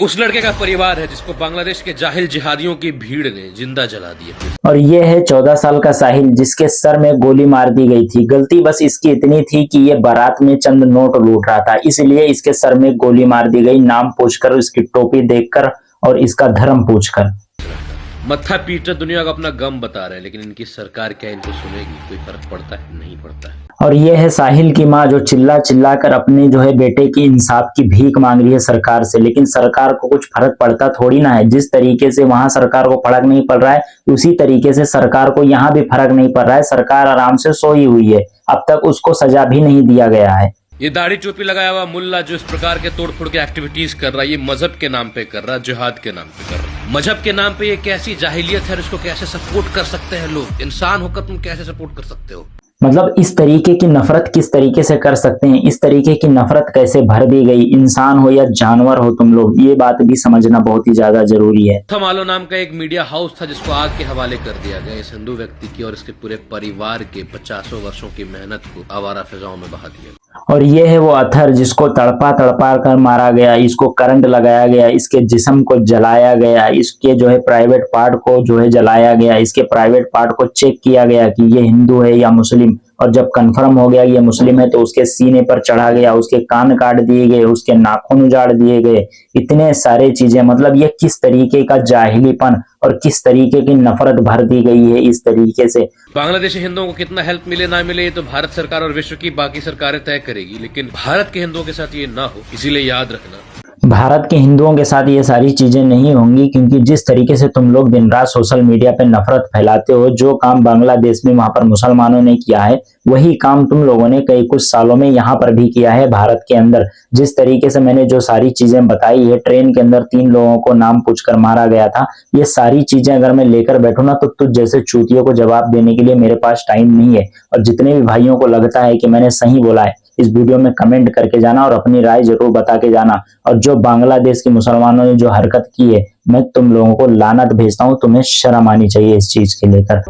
उस लड़के का परिवार है जिसको बांग्लादेश के जाहिल जिहादियों की भीड़ ने जिंदा जला दिया। और ये है 14 साल का साहिल, जिसके सर में गोली मार दी गई थी। गलती बस इसकी इतनी थी कि ये बारात में चंद नोट लूट रहा था, इसलिए इसके सर में गोली मार दी गई, नाम पूछकर, इसकी टोपी देखकर और इसका धर्म पूछकर। मत्था पीट दुनिया को अपना गम बता रहे हैं, लेकिन इनकी सरकार क्या इनको सुनेगी? कोई फर्क पड़ता है? नहीं पड़ता है। और ये है साहिल की माँ, जो चिल्ला चिल्ला कर अपने बेटे की इंसाफ की भीख मांग रही है सरकार से, लेकिन सरकार को कुछ फर्क पड़ता थोड़ी ना है। जिस तरीके से वहां सरकार को फर्क नहीं पड़ रहा है, उसी तरीके से सरकार को यहाँ भी फर्क नहीं पड़ रहा है। सरकार आराम से सोई हुई है, अब तक उसको सजा भी नहीं दिया गया है। ये दाढ़ी टोपी लगाया हुआ मुल्ला जो इस प्रकार के तोड़फोड़ के एक्टिविटीज कर रहा है, ये मजहब के नाम पे कर रहा है, जिहाद के नाम पे कर रहा है। मजहब के नाम पे ये कैसी जाहिलियत है, इसको कैसे सपोर्ट कर सकते हैं लोग? इंसान होकर तुम कैसे सपोर्ट कर सकते हो? मतलब इस तरीके की नफरत किस तरीके से कर सकते हैं? इस तरीके की नफरत कैसे भर दी गई? इंसान हो या जानवर हो तुम लोग, ये बात भी समझना बहुत ही ज्यादा जरूरी है। थमालो नाम का एक मीडिया हाउस था जिसको आग के हवाले कर दिया गया इस हिंदू व्यक्ति की और इसके पूरे परिवार के 50 वर्षों की मेहनत को आवारा फिजाओं में बहा दिया। और ये है वो अथर जिसको तड़पा तड़पा कर मारा गया, इसको करंट लगाया गया, इसके जिस्म को जलाया गया, इसके प्राइवेट पार्ट को जलाया गया, इसके प्राइवेट पार्ट को चेक किया गया कि ये हिंदू है या मुस्लिम, और जब कंफर्म हो गया ये मुस्लिम है तो उसके सीने पर चढ़ा गया, उसके कान काट दिए गए, उसके नाखून उजाड़ दिए गए, इतने सारे चीजें। मतलब ये किस तरीके का जाहिलीपन और किस तरीके की नफरत भर दी गई है इस तरीके से। बांग्लादेशी हिंदुओं को कितना हेल्प मिले ना मिले ये तो भारत सरकार और विश्व की बाकी सरकारें तय करेगी, लेकिन भारत के हिंदुओं के साथ ये ना हो, इसीलिए याद रखना भारत के हिंदुओं के साथ ये सारी चीजें नहीं होंगी, क्योंकि जिस तरीके से तुम लोग दिन रात सोशल मीडिया पे नफरत फैलाते हो, जो काम बांग्लादेश में वहां पर मुसलमानों ने किया है वही काम तुम लोगों ने कई कुछ सालों में यहाँ पर भी किया है भारत के अंदर। जिस तरीके से मैंने जो सारी चीजें बताई है, ट्रेन के अंदर 3 लोगों को नाम पूछकर मारा गया था, ये सारी चीजें अगर मैं लेकर बैठू ना तो तुझ जैसे चूतियों को जवाब देने के लिए मेरे पास टाइम नहीं है। और जितने भी भाइयों को लगता है कि मैंने सही बोला है, इस वीडियो में कमेंट करके जाना और अपनी राय जरूर बता के जाना। और जो बांग्लादेश के मुसलमानों ने जो हरकत की है, मैं तुम लोगों को लानत भेजता हूँ, तुम्हें शर्म आनी चाहिए इस चीज के लेकर।